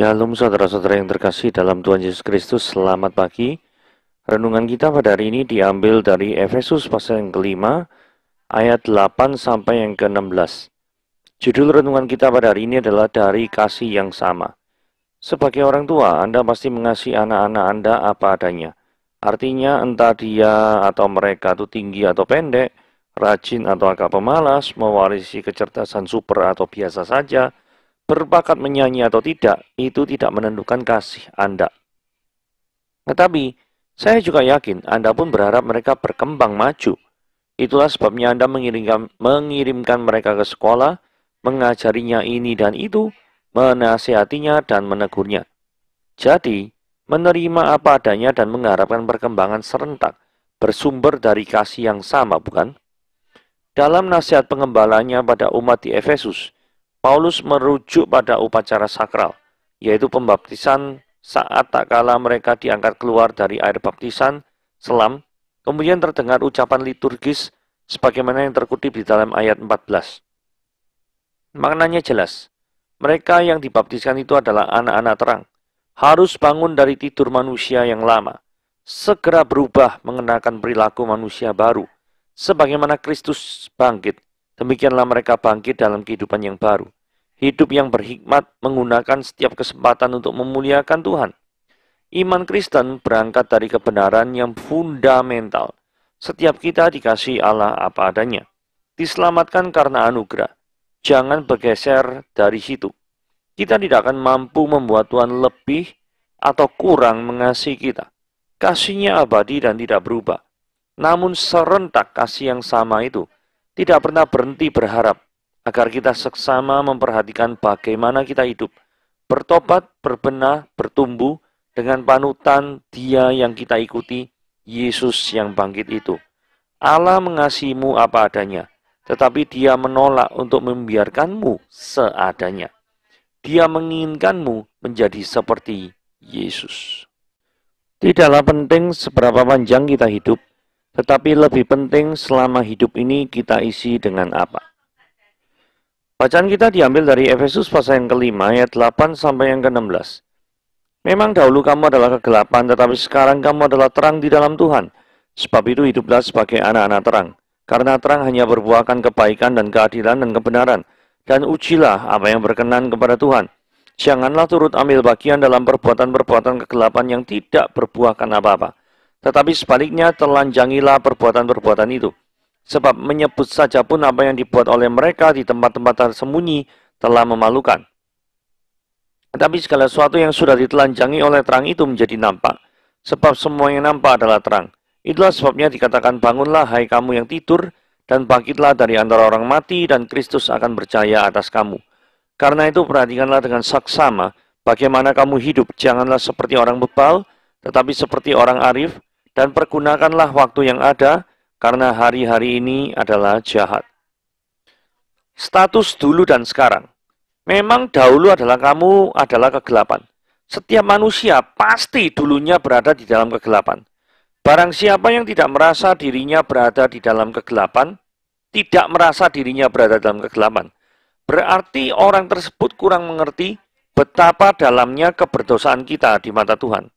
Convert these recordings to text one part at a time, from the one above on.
Shalom saudara-saudara yang terkasih dalam Tuhan Yesus Kristus, selamat pagi. Renungan kita pada hari ini diambil dari Efesus pasal yang kelima, ayat 8 sampai yang ke-16. Judul renungan kita pada hari ini adalah dari kasih yang sama. Sebagai orang tua, Anda pasti mengasihi anak-anak Anda apa adanya. Artinya entah dia atau mereka itu tinggi atau pendek, rajin atau agak pemalas, mewarisi kecerdasan super atau biasa saja, berbakat menyanyi atau tidak, itu tidak menentukan kasih Anda. Tetapi, saya juga yakin Anda pun berharap mereka berkembang maju. Itulah sebabnya Anda mengirimkan mereka ke sekolah, mengajarinya ini dan itu, menasihatinya dan menegurnya. Jadi, menerima apa adanya dan mengharapkan perkembangan serentak, bersumber dari kasih yang sama, bukan? Dalam nasihat pengembalanya pada umat di Efesus, Paulus merujuk pada upacara sakral, yaitu pembaptisan saat tak kala mereka diangkat keluar dari air baptisan, selam, kemudian terdengar ucapan liturgis sebagaimana yang terkutip di dalam ayat 14. Maknanya jelas, mereka yang dibaptiskan itu adalah anak-anak terang, harus bangun dari tidur manusia yang lama, segera berubah mengenakan perilaku manusia baru, sebagaimana Kristus bangkit. Demikianlah mereka bangkit dalam kehidupan yang baru. Hidup yang berhikmat menggunakan setiap kesempatan untuk memuliakan Tuhan. Iman Kristen berangkat dari kebenaran yang fundamental. Setiap kita dikasihi Allah apa adanya. Diselamatkan karena anugerah. Jangan bergeser dari situ. Kita tidak akan mampu membuat Tuhan lebih atau kurang mengasihi kita. Kasihnya abadi dan tidak berubah. Namun serentak kasih yang sama itu tidak pernah berhenti berharap agar kita seksama memperhatikan bagaimana kita hidup, bertobat, berbenah, bertumbuh dengan panutan Dia yang kita ikuti, Yesus yang bangkit itu. Allah mengasihimu apa adanya, tetapi Dia menolak untuk membiarkanmu seadanya. Dia menginginkanmu menjadi seperti Yesus. Tidaklah penting seberapa panjang kita hidup, tetapi lebih penting selama hidup ini kita isi dengan apa. Bacaan kita diambil dari Efesus pasal yang kelima ayat 8 sampai yang ke-16. Memang dahulu kamu adalah kegelapan, tetapi sekarang kamu adalah terang di dalam Tuhan. Sebab itu hiduplah sebagai anak-anak terang. Karena terang hanya berbuahkan kebaikan dan keadilan dan kebenaran. Dan ujilah apa yang berkenan kepada Tuhan. Janganlah turut ambil bagian dalam perbuatan-perbuatan kegelapan yang tidak berbuahkan apa-apa. Tetapi sebaliknya telanjangilah perbuatan-perbuatan itu. Sebab menyebut saja pun apa yang dibuat oleh mereka di tempat-tempat tersembunyi telah memalukan. Tetapi segala sesuatu yang sudah ditelanjangi oleh terang itu menjadi nampak. Sebab semua yang nampak adalah terang. Itulah sebabnya dikatakan bangunlah hai kamu yang tidur dan bangkitlah dari antara orang mati dan Kristus akan bercahaya atas kamu. Karena itu perhatikanlah dengan saksama bagaimana kamu hidup. Janganlah seperti orang bebal tetapi seperti orang arif. Dan pergunakanlah waktu yang ada, karena hari-hari ini adalah jahat. Status dulu dan sekarang. Memang dahulu kamu adalah kegelapan. Setiap manusia pasti dulunya berada di dalam kegelapan. Barang siapa yang tidak merasa dirinya berada di dalam kegelapan, tidak merasa dirinya berada dalam kegelapan, berarti orang tersebut kurang mengerti betapa dalamnya keberdosaan kita di mata Tuhan.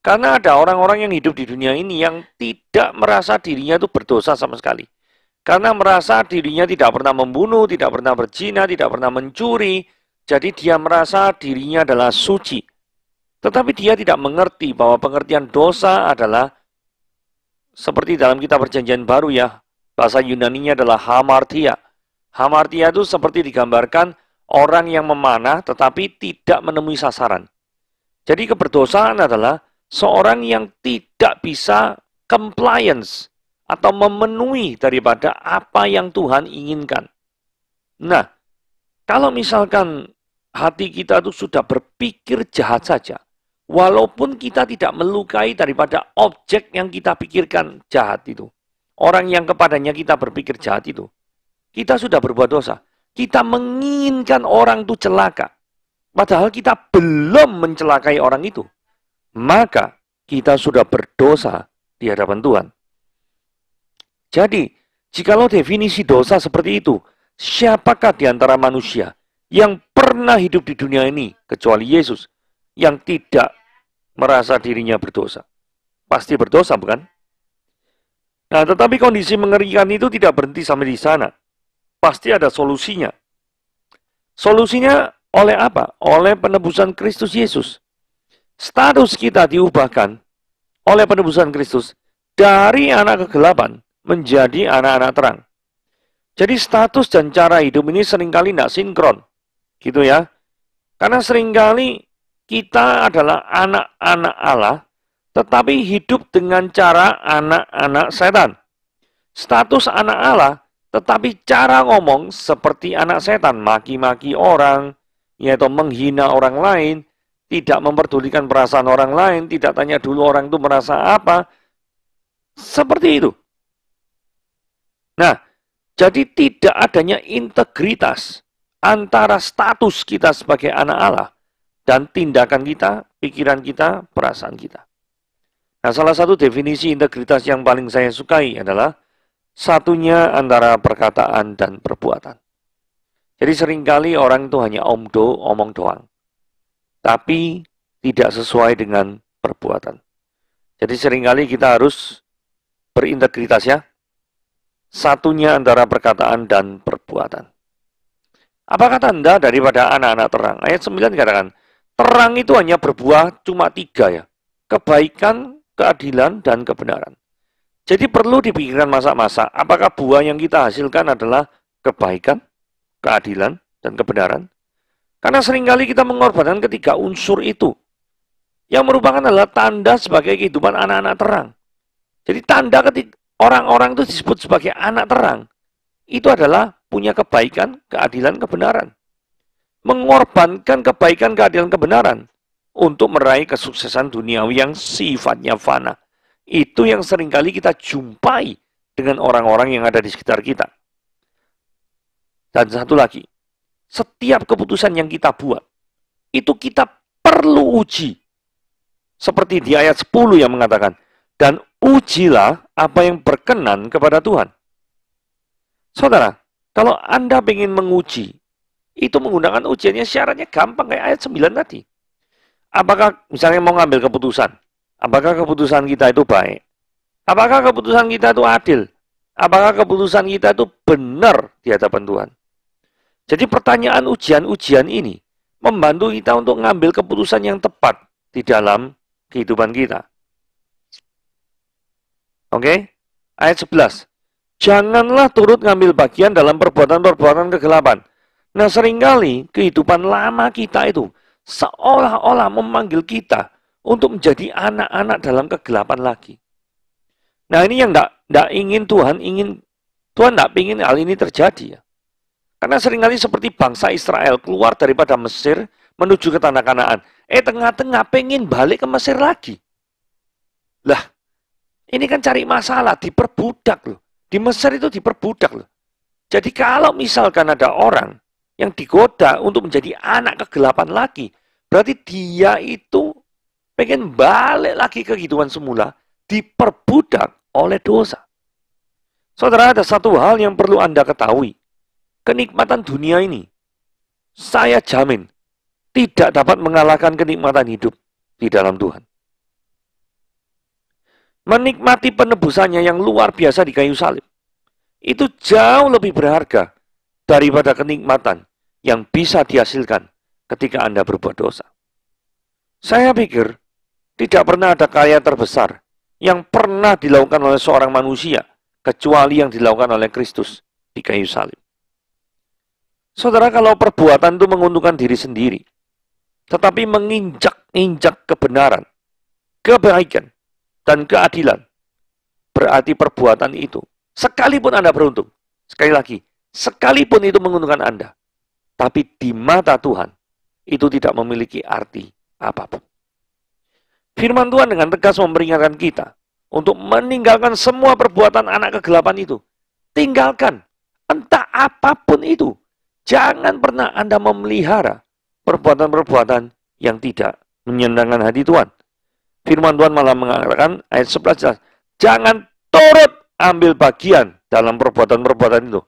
Karena ada orang-orang yang hidup di dunia ini yang tidak merasa dirinya itu berdosa sama sekali. Karena merasa dirinya tidak pernah membunuh, tidak pernah berzina, tidak pernah mencuri. Jadi dia merasa dirinya adalah suci. Tetapi dia tidak mengerti bahwa pengertian dosa adalah seperti dalam kitab Perjanjian Baru ya. Bahasa Yunaninya adalah hamartia. Hamartia itu seperti digambarkan orang yang memanah tetapi tidak menemui sasaran. Jadi keberdosaan adalah seorang yang tidak bisa compliance atau memenuhi daripada apa yang Tuhan inginkan. Nah, kalau misalkan hati kita itu sudah berpikir jahat saja, walaupun kita tidak melukai daripada objek yang kita pikirkan jahat itu, orang yang kepadanya kita berpikir jahat itu, kita sudah berbuat dosa. Kita menginginkan orang itu celaka, padahal kita belum mencelakai orang itu. Maka kita sudah berdosa di hadapan Tuhan. Jadi, jikalau definisi dosa seperti itu, siapakah di antara manusia yang pernah hidup di dunia ini, kecuali Yesus, yang tidak merasa dirinya berdosa. Pasti berdosa, bukan? Nah, tetapi kondisi mengerikan itu tidak berhenti sampai di sana. Pasti ada solusinya. Solusinya oleh apa? Oleh penebusan Kristus Yesus. Status kita diubahkan oleh penebusan Kristus dari anak kegelapan menjadi anak-anak terang. Jadi status dan cara hidup ini seringkali tidak sinkron. Gitu ya. Karena seringkali kita adalah anak-anak Allah, tetapi hidup dengan cara anak-anak setan. Status anak Allah, tetapi cara ngomong seperti anak setan. Maki-maki orang, yaitu menghina orang lain, tidak memperdulikan perasaan orang lain, tidak tanya dulu orang itu merasa apa. Seperti itu. Nah, jadi tidak adanya integritas antara status kita sebagai anak Allah dan tindakan kita, pikiran kita, perasaan kita. Nah, salah satu definisi integritas yang paling saya sukai adalah satunya antara perkataan dan perbuatan. Jadi seringkali orang itu hanya omong doang, tapi tidak sesuai dengan perbuatan. Jadi seringkali kita harus berintegritas ya. Satunya antara perkataan dan perbuatan. Apa kata Anda daripada anak-anak terang? Ayat 9 katakan, terang itu hanya berbuah cuma 3 ya. Kebaikan, keadilan, dan kebenaran. Jadi perlu dipikirkan masa-masa, apakah buah yang kita hasilkan adalah kebaikan, keadilan, dan kebenaran? Karena seringkali kita mengorbankan ketiga unsur itu, yang merupakan adalah tanda sebagai kehidupan anak-anak terang. Jadi tanda ketika orang-orang itu disebut sebagai anak terang, itu adalah punya kebaikan, keadilan, kebenaran. Mengorbankan kebaikan, keadilan, kebenaran untuk meraih kesuksesan duniawi yang sifatnya fana. Itu yang seringkali kita jumpai dengan orang-orang yang ada di sekitar kita. Dan satu lagi, setiap keputusan yang kita buat, itu kita perlu uji. Seperti di ayat 10 yang mengatakan, dan ujilah apa yang berkenan kepada Tuhan. Saudara, kalau Anda ingin menguji, itu menggunakan ujiannya syaratnya gampang kayak ayat 9 tadi. Apakah misalnya mau ngambil keputusan, apakah keputusan kita itu baik? Apakah keputusan kita itu adil? Apakah keputusan kita itu benar di hadapan Tuhan? Jadi pertanyaan ujian-ujian ini membantu kita untuk mengambil keputusan yang tepat di dalam kehidupan kita. Oke? Ayat 11. Janganlah turut ngambil bagian dalam perbuatan-perbuatan kegelapan. Nah, seringkali kehidupan lama kita itu seolah-olah memanggil kita untuk menjadi anak-anak dalam kegelapan lagi. Nah, ini yang tidak ingin Tuhan tidak ingin hal ini terjadi ya. Karena seringkali seperti bangsa Israel keluar daripada Mesir menuju ke tanah Kanaan. Tengah-tengah pengen balik ke Mesir lagi. Lah, ini kan cari masalah, diperbudak loh. Di Mesir itu diperbudak loh. Jadi kalau misalkan ada orang yang digoda untuk menjadi anak kegelapan lagi, berarti dia itu pengen balik lagi ke kehidupan semula, diperbudak oleh dosa. Saudara, ada satu hal yang perlu Anda ketahui. Kenikmatan dunia ini, saya jamin, tidak dapat mengalahkan kenikmatan hidup di dalam Tuhan. Menikmati penebusannya yang luar biasa di kayu salib, itu jauh lebih berharga daripada kenikmatan yang bisa dihasilkan ketika Anda berbuat dosa. Saya pikir tidak pernah ada karya terbesar yang pernah dilakukan oleh seorang manusia kecuali yang dilakukan oleh Kristus di kayu salib. Saudara, kalau perbuatan itu menguntungkan diri sendiri, tetapi menginjak-injak kebenaran, kebaikan, dan keadilan, berarti perbuatan itu, sekalipun Anda beruntung, sekali lagi, sekalipun itu menguntungkan Anda, tapi di mata Tuhan, itu tidak memiliki arti apapun. Firman Tuhan dengan tegas memperingatkan kita untuk meninggalkan semua perbuatan anak kegelapan itu. Tinggalkan, entah apapun itu. Jangan pernah Anda memelihara perbuatan-perbuatan yang tidak menyenangkan hati Tuhan. Firman Tuhan malah mengatakan, ayat 11, jangan turut ambil bagian dalam perbuatan-perbuatan itu.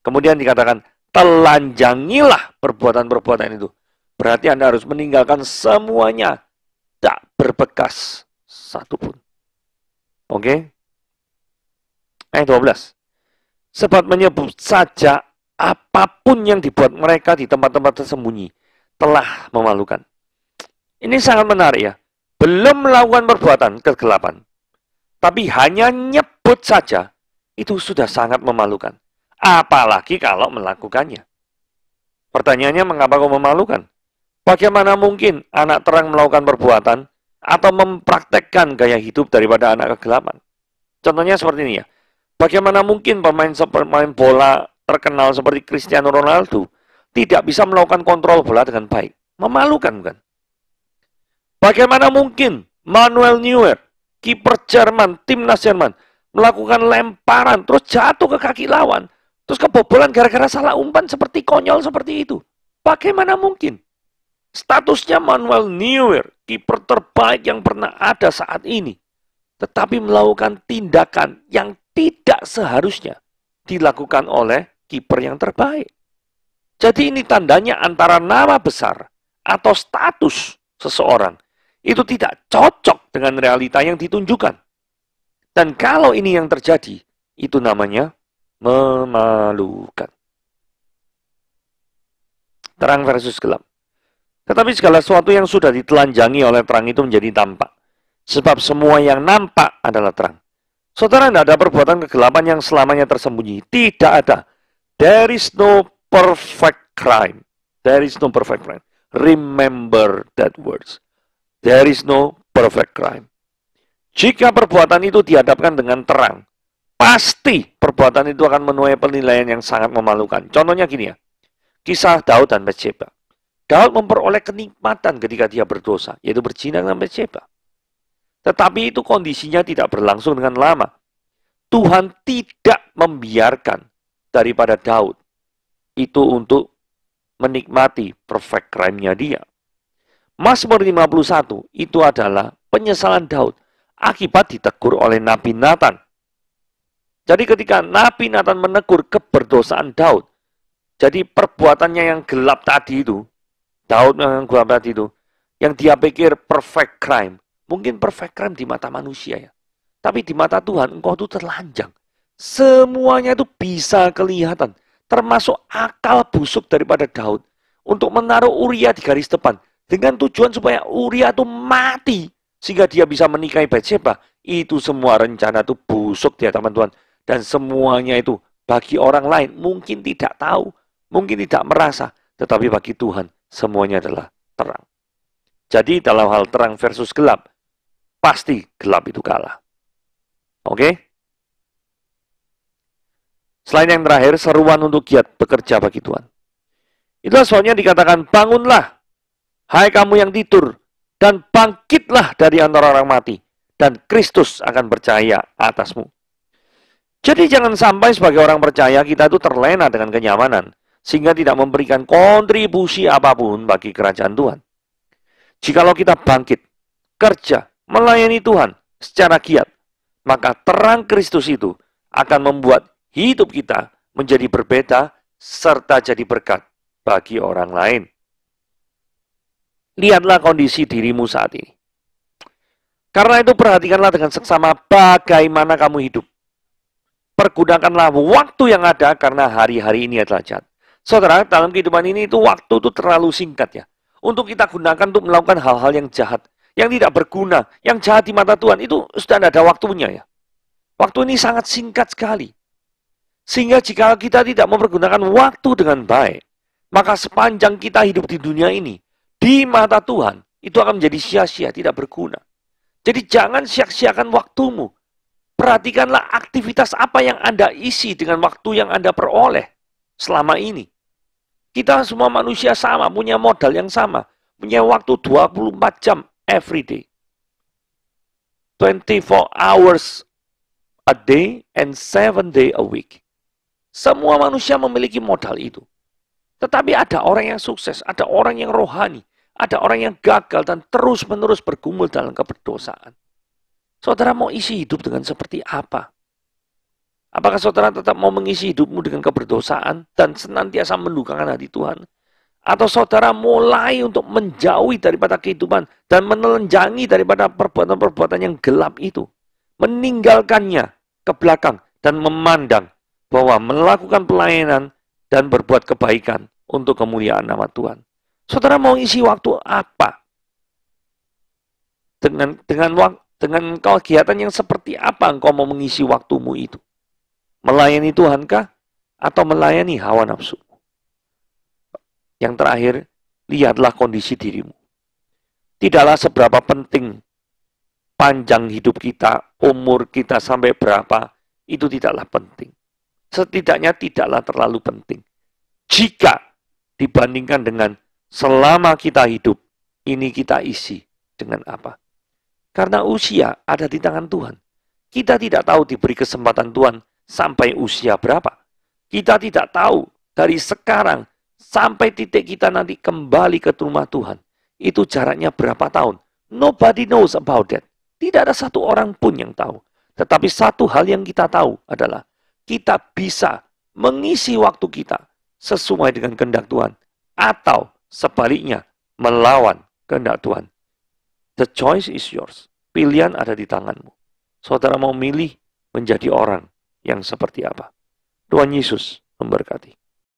Kemudian dikatakan, telanjangilah perbuatan-perbuatan itu. Berarti Anda harus meninggalkan semuanya, tak berbekas satupun. Oke? Ayat 12. Sebab menyebut saja apapun yang dibuat mereka di tempat-tempat tersembunyi telah memalukan. Ini sangat menarik ya. Belum melakukan perbuatan kegelapan, tapi hanya nyebut saja, itu sudah sangat memalukan. Apalagi kalau melakukannya. Pertanyaannya, mengapa kok memalukan? Bagaimana mungkin anak terang melakukan perbuatan atau mempraktekkan gaya hidup daripada anak kegelapan? Contohnya seperti ini ya. Bagaimana mungkin pemain bola terkenal seperti Cristiano Ronaldo tidak bisa melakukan kontrol bola dengan baik? Memalukan, bukan? Bagaimana mungkin Manuel Neuer, kiper Jerman, timnas Jerman, melakukan lemparan terus jatuh ke kaki lawan, terus kebobolan gara-gara salah umpan seperti konyol seperti itu? Bagaimana mungkin? Statusnya Manuel Neuer, kiper terbaik yang pernah ada saat ini, tetapi melakukan tindakan yang tidak seharusnya dilakukan oleh kiper yang terbaik. Jadi ini tandanya antara nama besar atau status seseorang itu tidak cocok dengan realita yang ditunjukkan. Dan kalau ini yang terjadi, itu namanya memalukan. Terang versus gelap. Tetapi segala sesuatu yang sudah ditelanjangi oleh terang itu menjadi tampak. Sebab semua yang nampak adalah terang. Saudara, tidak ada perbuatan kegelapan yang selamanya tersembunyi. Tidak ada. There is no perfect crime. There is no perfect crime. Remember that words. There is no perfect crime. Jika perbuatan itu dihadapkan dengan terang, pasti perbuatan itu akan menuai penilaian yang sangat memalukan. Contohnya gini ya. Kisah Daud dan Batsheba. Daud memperoleh kenikmatan ketika dia berdosa, yaitu berzina dengan Batsheba. Tetapi itu kondisinya tidak berlangsung dengan lama. Tuhan tidak membiarkan daripada Daud itu untuk menikmati perfect crime-nya dia. Mazmur 51 itu adalah penyesalan Daud akibat ditegur oleh Nabi Nathan. Jadi ketika Nabi Nathan menegur keberdosaan Daud, jadi perbuatannya yang gelap tadi itu, Daud yang gelap tadi itu, yang dia pikir perfect crime, mungkin perfect crime di mata manusia ya. Tapi di mata Tuhan, engkau itu telanjang. Semuanya itu bisa kelihatan. Termasuk akal busuk daripada Daud. Untuk menaruh Uria di garis depan. Dengan tujuan supaya Uria itu mati. Sehingga dia bisa menikahi Batsheba. Itu semua rencana itu busuk di hadapan Tuhan. Dan semuanya itu bagi orang lain mungkin tidak tahu. Mungkin tidak merasa. Tetapi bagi Tuhan semuanya adalah terang. Jadi dalam hal terang versus gelap, pasti gelap itu kalah. Oke? Selain yang terakhir, seruan untuk giat bekerja bagi Tuhan. Itulah sebabnya dikatakan, bangunlah, hai kamu yang tidur, dan bangkitlah dari antara orang mati, dan Kristus akan bercahaya atasmu. Jadi jangan sampai sebagai orang percaya kita itu terlena dengan kenyamanan, sehingga tidak memberikan kontribusi apapun bagi kerajaan Tuhan. Jikalau kita bangkit, kerja, melayani Tuhan secara giat, maka terang Kristus itu akan membuat hidup kita menjadi berbeda serta jadi berkat bagi orang lain. Lihatlah kondisi dirimu saat ini. Karena itu perhatikanlah dengan seksama bagaimana kamu hidup. Pergunakanlah waktu yang ada karena hari-hari ini adalah jahat. Saudara, dalam kehidupan ini itu waktu itu terlalu singkat ya. Untuk kita gunakan untuk melakukan hal-hal yang jahat, yang tidak berguna, yang jahat di mata Tuhan, itu sudah tidak ada waktunya ya. Waktu ini sangat singkat sekali. Sehingga jika kita tidak mempergunakan waktu dengan baik, maka sepanjang kita hidup di dunia ini, di mata Tuhan, itu akan menjadi sia-sia, tidak berguna. Jadi jangan sia-siakan waktumu. Perhatikanlah aktivitas apa yang Anda isi dengan waktu yang Anda peroleh selama ini. Kita semua manusia sama, punya modal yang sama. Punya waktu 24 jam every day. 24 hours a day and 7 days a week. Semua manusia memiliki modal itu. Tetapi ada orang yang sukses, ada orang yang rohani, ada orang yang gagal dan terus-menerus bergumul dalam keberdosaan. Saudara mau isi hidup dengan seperti apa? Apakah saudara tetap mau mengisi hidupmu dengan keberdosaan dan senantiasa mendukakan hati Tuhan? Atau saudara mulai untuk menjauhi daripada kehidupan dan menelanjangi daripada perbuatan-perbuatan yang gelap itu? Meninggalkannya ke belakang dan memandang bahwa melakukan pelayanan dan berbuat kebaikan untuk kemuliaan nama Tuhan. Saudara mau isi waktu apa? Dengan kegiatan yang seperti apa engkau mau mengisi waktumu itu? Melayani Tuhankah atau melayani hawa nafsu? Yang terakhir, lihatlah kondisi dirimu. Tidaklah seberapa penting panjang hidup kita, umur kita sampai berapa, itu tidaklah penting. Setidaknya tidaklah terlalu penting. Jika dibandingkan dengan selama kita hidup, ini kita isi dengan apa? Karena usia ada di tangan Tuhan. Kita tidak tahu diberi kesempatan Tuhan sampai usia berapa. Kita tidak tahu dari sekarang sampai titik kita nanti kembali ke rumah Tuhan. Itu jaraknya berapa tahun. Nobody knows about that. Tidak ada satu orang pun yang tahu. Tetapi satu hal yang kita tahu adalah kita bisa mengisi waktu kita sesuai dengan kehendak Tuhan. Atau sebaliknya melawan kehendak Tuhan. The choice is yours. Pilihan ada di tanganmu. Saudara mau milih menjadi orang yang seperti apa? Tuhan Yesus memberkati.